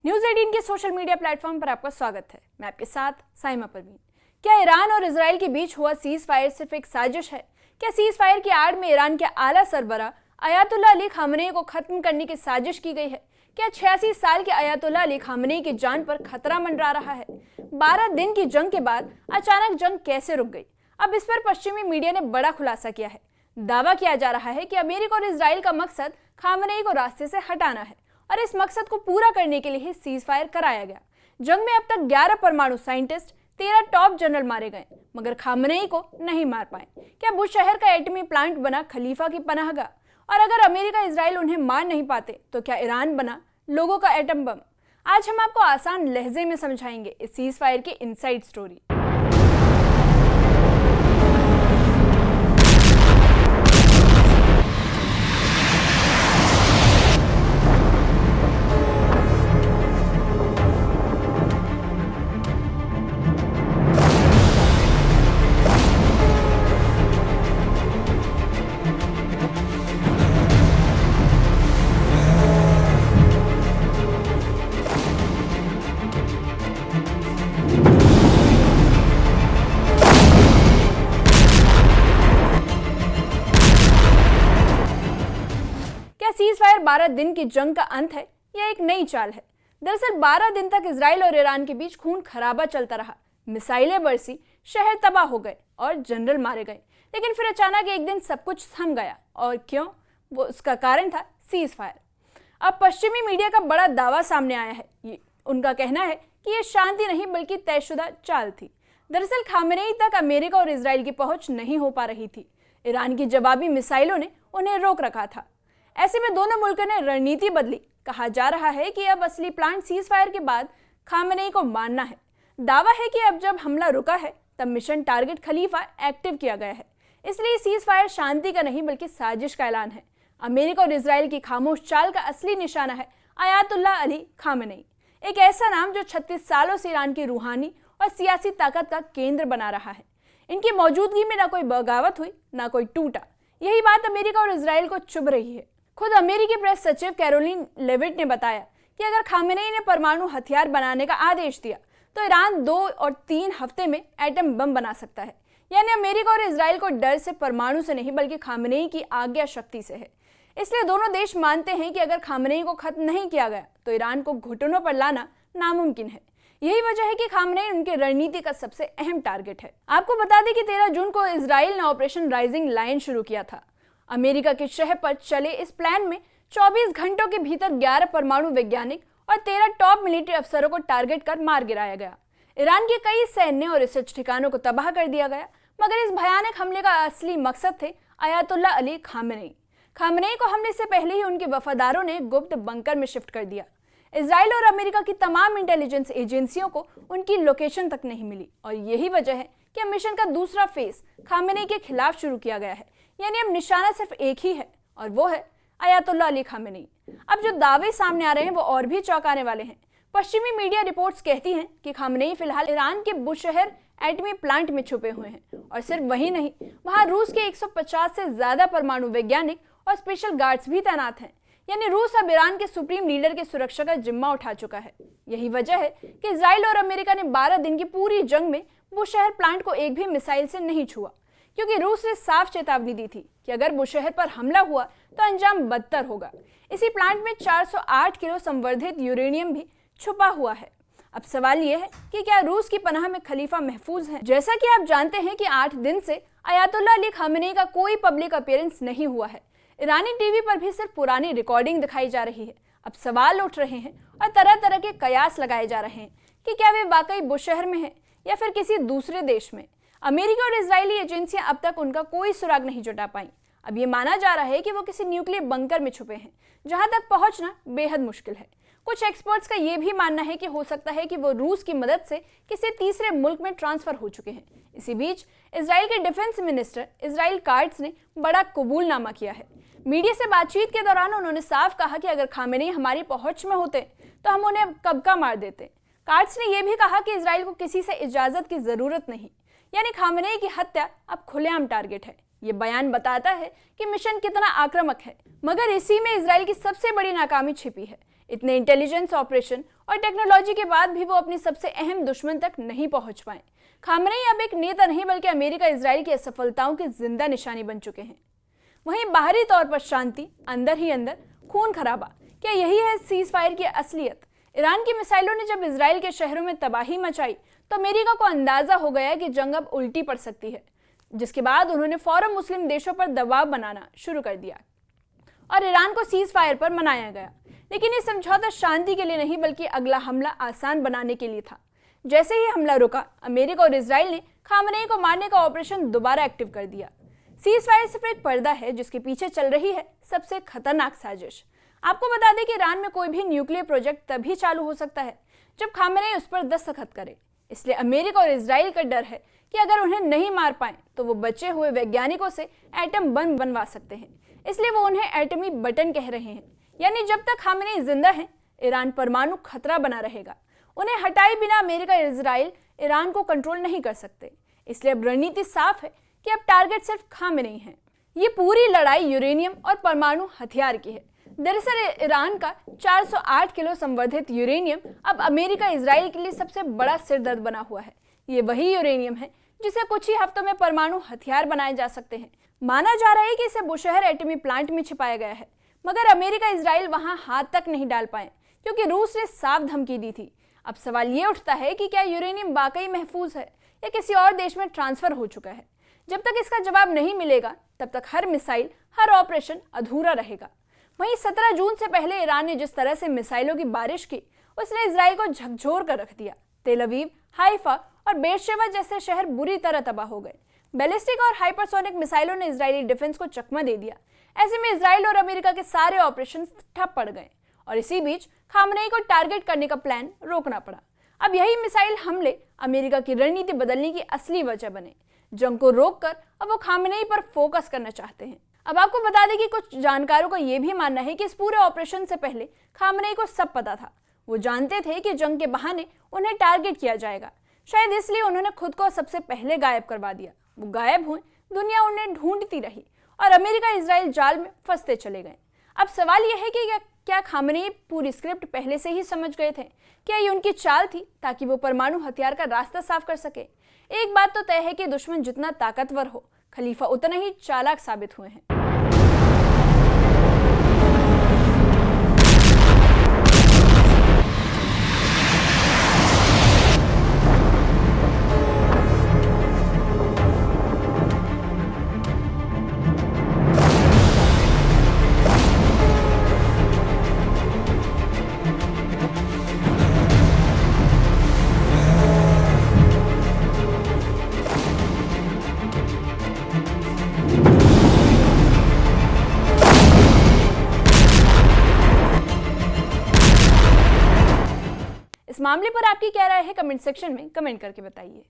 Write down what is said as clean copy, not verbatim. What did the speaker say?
News 18 के social media platform पर आपका स्वागत है। मैं आपके साथ साइमा परवीन। क्या ईरान और इजराइल के बीच हुआ सीज फायर सिर्फ एक साजिश है? क्या सीज फायर की आड़ में ईरान के आला सरबराह अयातुल्लाह अली खामनेई को खत्म करने की साजिश की गई है? क्या 86 साल के अयातुल्लाह अली खामनेई की जान पर खतरा मंडरा रहा है? 12 दिन की जंग के बाद अचानक जंग कैसे रुक गई? अब इस पर पश्चिमी मीडिया ने बड़ा खुलासा किया है। दावा किया जा रहा है कि अमेरिका और इजराइल का मकसद खामनेई को रास्ते से हटाना है और इस मकसद को पूरा करने के लिए ही सीज फायर कराया गया। जंग में अब तक 11 परमाणु साइंटिस्ट, 13 टॉप जनरल मारे गए, मगर खामनेई को नहीं मार पाए। क्या बुशहर का एटमी प्लांट बना खलीफा की पनाहगाह? और अगर अमेरिका इजराइल उन्हें मार नहीं पाते तो क्या ईरान बना लोगों का एटम बम? आज हम आपको आसान लहजे में समझाएंगे इस सीज फायर की इनसाइड स्टोरी। सीज फायर 12 दिन की जंग का अंत है या एक नई चाल है? दरअसल 12 दिन तक इजराइल और ईरान के बीच खून खराबा चलता रहा, मिसाइलें बरसी, शहर तबाह हो गए और जनरल मारे गए। लेकिन फिर अचानक एक दिन सब कुछ थम गया। और क्यों? वो उसका कारण था सीज फायर। अब पश्चिमी मीडिया का बड़ा दावा सामने आया है। उनका कहना है कि यह शांति नहीं बल्कि तयशुदा चाल थी। दरअसल खामनेई तक अमेरिका और इजराइल की पहुंच नहीं हो पा रही थी। ईरान की जवाबी मिसाइलों ने उन्हें रोक रखा था। ऐसे में दोनों मुल्कों ने रणनीति बदली। कहा जा रहा है कि अब असली प्लान सीज फायर के बाद खामनेई को मारना है। दावा है कि अब जब हमला रुका है तब मिशन टारगेट खलीफा एक्टिव किया गया है। इसलिए सीज फायर शांति का नहीं बल्कि साजिश का ऐलान है। अमेरिका और इजराइल की खामोश चाल का असली निशाना है अयातुल्लाह अली खामनेई, एक ऐसा नाम जो 36 सालों से ईरान की रूहानी और सियासी ताकत का केंद्र बना रहा है। इनकी मौजूदगी में ना कोई बगावत हुई ना कोई टूटा। यही बात अमेरिका और इजराइल को चुभ रही है। खुद अमेरिकी प्रेस सचिव कैरोलिन लेविट ने बताया कि अगर खामनेई ने परमाणु हथियार बनाने का आदेश दिया तो ईरान 2 और 3 हफ्ते में एटम बम बना सकता है। यानी अमेरिका और इजराइल को डर से परमाणु से नहीं बल्कि खामनेई की आज्ञा शक्ति से है। इसलिए दोनों देश मानते हैं कि अगर खामनेई को खत्म नहीं किया गया तो ईरान को घुटनों पर लाना नामुमकिन है। यही वजह है कि खामनेई उनकी रणनीति का सबसे अहम टारगेट है। आपको बता दें कि 13 जून को इजराइल ने ऑपरेशन राइजिंग लायन शुरू किया था। अमेरिका के शहर पर चले इस प्लान में 24 घंटों के भीतर 11 परमाणु वैज्ञानिक और 13 टॉप मिलिट्री अफसरों को टारगेट कर मार गिराया गया। ईरान के कई सैन्य और रिसर्च ठिकानों को तबाह कर दिया गया, मगर इस भयानक हमले का असली मकसद थे अयातुल्लाह अली खामनेई। खामनेई को हमले से पहले ही उनके वफादारों ने गुप्त बंकर में शिफ्ट कर दिया। इजराइल और अमेरिका की तमाम इंटेलिजेंस एजेंसियों को उनकी लोकेशन तक नहीं मिली और यही वजह है कि मिशन का दूसरा फेज खामनेई के खिलाफ शुरू किया गया है। यानी अब निशाना सिर्फ एक ही है और वो है अयातुल्लाह अली खामनेई। अब जो दावे सामने आ रहे हैं वो और भी चौंकाने वाले हैं। पश्चिमी मीडिया रिपोर्ट्स कहती हैं कि खामनेई फिलहाल ईरान के बुशहर एटमी प्लांट में छुपे हुए हैं और सिर्फ वही नहीं, वहां रूस के 150 से ज्यादा परमाणु वैज्ञानिक और स्पेशल गार्ड्स भी तैनात हैं। यानी रूस अब ईरान के सुप्रीम लीडर की सुरक्षा का जिम्मा उठा चुका है। यही वजह है कि इजराइल और अमेरिका ने 12 दिन की पूरी जंग में बुशहर प्लांट को एक भी मिसाइल से नहीं छुआ, क्योंकि रूस ने साफ चेतावनी दी थी कि अगर बुशहर पर हमला हुआ तो अंजाम बदतर होगा। इसी प्लांट में 408 किलो संवर्धित यूरेनियम भी छुपा हुआ है। अब सवाल यह है कि क्या रूस की पनाह में खलीफा महफूज है? जैसा कि आप जानते हैं कि 8 दिन से अयातुल्लाह अली खामनेई का कोई पब्लिक अपीयरेंस नहीं हुआ है। ईरानी टीवी पर भी सिर्फ पुरानी रिकॉर्डिंग दिखाई जा रही है। अब सवाल उठ रहे हैं और तरह तरह के कयास लगाए जा रहे हैं कि क्या वे वाकई बुशहर में है या फिर किसी दूसरे देश में। अमेरिका और इजरायली एजेंसियां अब तक उनका कोई सुराग नहीं जुटा पाई। अब ये माना जा रहा है कि वो किसी न्यूक्लियर बंकर में छुपे हैं, जहां तक पहुंचना बेहद मुश्किल है। कुछ एक्सपर्ट्स का ये भी मानना है कि हो सकता है कि वो रूस की मदद से किसी तीसरे मुल्क में ट्रांसफर हो चुके हैं। इसी बीच इजराइल के डिफेंस मिनिस्टर इजराइल काट्ज ने बड़ा कबूलनामा किया है। मीडिया से बातचीत के दौरान उन्होंने साफ कहा कि अगर खामनेई हमारी पहुंच में होते तो हम उन्हें कब का मार देते। काट्ज ने यह भी कहा कि इजराइल को किसी से इजाजत की जरूरत नहीं, यानी खामनेई की हत्या अब खुलेआम टारगेट है। ये बयान बताता है कि मिशन कितना आक्रामक है, मगर इसी में इजराइल की सबसे बड़ी नाकामी छिपी है। इतने इंटेलिजेंस ऑपरेशन और टेक्नोलॉजी के बाद भी वो अपनी सबसे अहम दुश्मन तक नहीं पहुंच पाए। खामनेई अब एक नेता नहीं बल्कि अमेरिका इजराइल की असफलताओं की जिंदा निशानी बन चुके हैं। वहीं बाहरी तौर पर शांति, अंदर ही अंदर खून खराबा, क्या यही है सीज फायर की असलियत? ईरान की मिसाइलों ने जब इजराइल के शहरों में तबाही मचाई तो अमेरिका को अंदाजा हो गया कि जंग अब उल्टी पड़ सकती है, जिसके बाद उन्होंने फौरन मुस्लिम देशों पर दबाव बनाना शुरू कर दिया और ईरान को सीज फायर पर मनाया गया। लेकिन ये समझौता शांति के लिए नहीं बल्कि अगला हमला आसान बनाने के लिए था। जैसे ही हमला रुका, अमेरिका और इजराइल ने खामनेई को मारने का ऑपरेशन दोबारा एक्टिव कर दिया। सीज फायर सिर्फ एक पर्दा है जिसके पीछे चल रही है सबसे खतरनाक साजिश। आपको बता दें कि ईरान में कोई भी न्यूक्लियर प्रोजेक्ट तभी चालू हो सकता है जब खामनेई उस पर दस्तखत करे। इसलिए अमेरिका और इजराइल का डर है कि अगर उन्हें नहीं मार पाए तो वो बचे हुए वैज्ञानिकों से एटम बम बनवा सकते हैं। इसलिए वो उन्हें एटमी बटन कह रहे हैं, यानी जब तक खामनेई जिंदा है ईरान परमाणु खतरा बना रहेगा। उन्हें हटाए बिना अमेरिका और इजराइल ईरान को कंट्रोल नहीं कर सकते। इसलिए अब रणनीति साफ है कि अब टारगेट सिर्फ खामनेई है। ये पूरी लड़ाई यूरेनियम और परमाणु हथियार की है। दरअसल ईरान का 408 किलो संवर्धित यूरेनियम अब अमेरिका इजराइल के लिए सबसे बड़ा सिरदर्द बना हुआ है। ये वही यूरेनियम है जिसे कुछ ही हफ्तों में परमाणु हथियार बनाए जा सकते हैं। माना जा रहा है कि इसे बुशहर एटमी प्लांट में छिपाया गया है, मगर अमेरिका इजराइल वहां हाथ तक नहीं डाल पाए क्योंकि रूस ने साफ धमकी दी थी। अब सवाल ये उठता है कि क्या यूरेनियम वाकई महफूज है या किसी और देश में ट्रांसफर हो चुका है। जब तक इसका जवाब नहीं मिलेगा तब तक हर मिसाइल, हर ऑपरेशन अधूरा रहेगा। वहीं 17 जून से पहले ईरान ने जिस तरह से मिसाइलों की बारिश की, उसने इजराइल को झकझोर कर रख दिया। तेल अवीव, हाइफा और बेरशेवा जैसे शहर बुरी तरह तबाह हो गए। बैलिस्टिक और हाइपरसोनिक मिसाइलों ने इजरायली डिफेंस को चकमा दे दिया। ऐसे में इजराइल और अमेरिका के सारे ऑपरेशन ठप पड़ गए और इसी बीच खामनेई को टारगेट करने का प्लान रोकना पड़ा। अब यही मिसाइल हमले अमेरिका की रणनीति बदलने की असली वजह बने। जंग को रोककर अब वो खामनेई पर फोकस करना चाहते हैं। अब आपको बता दें कि कुछ जानकारों का यह भी मानना है कि इस पूरे ऑपरेशन से पहले खामनेई को सब पता था। वो जानते थे कि जंग के बहाने उन्हें टारगेट किया जाएगा। शायद इसलिए उन्होंने खुद को सबसे पहले गायब करवा दिया। वो गायब हुए, दुनिया उन्हें ढूंढती रही और अमेरिका इजराइल जाल में फंसते चले गए। अब सवाल यह है कि क्या खामनेई पूरी स्क्रिप्ट पहले से ही समझ गए थे? क्या ये उनकी चाल थी ताकि वो परमाणु हथियार का रास्ता साफ कर सके? एक बात तो तय है कि दुश्मन जितना ताकतवर हो, खलीफा उतना ही चालाक साबित हुए हैं। इस मामले पर आपकी क्या राय है? कमेंट सेक्शन में कमेंट करके बताइए।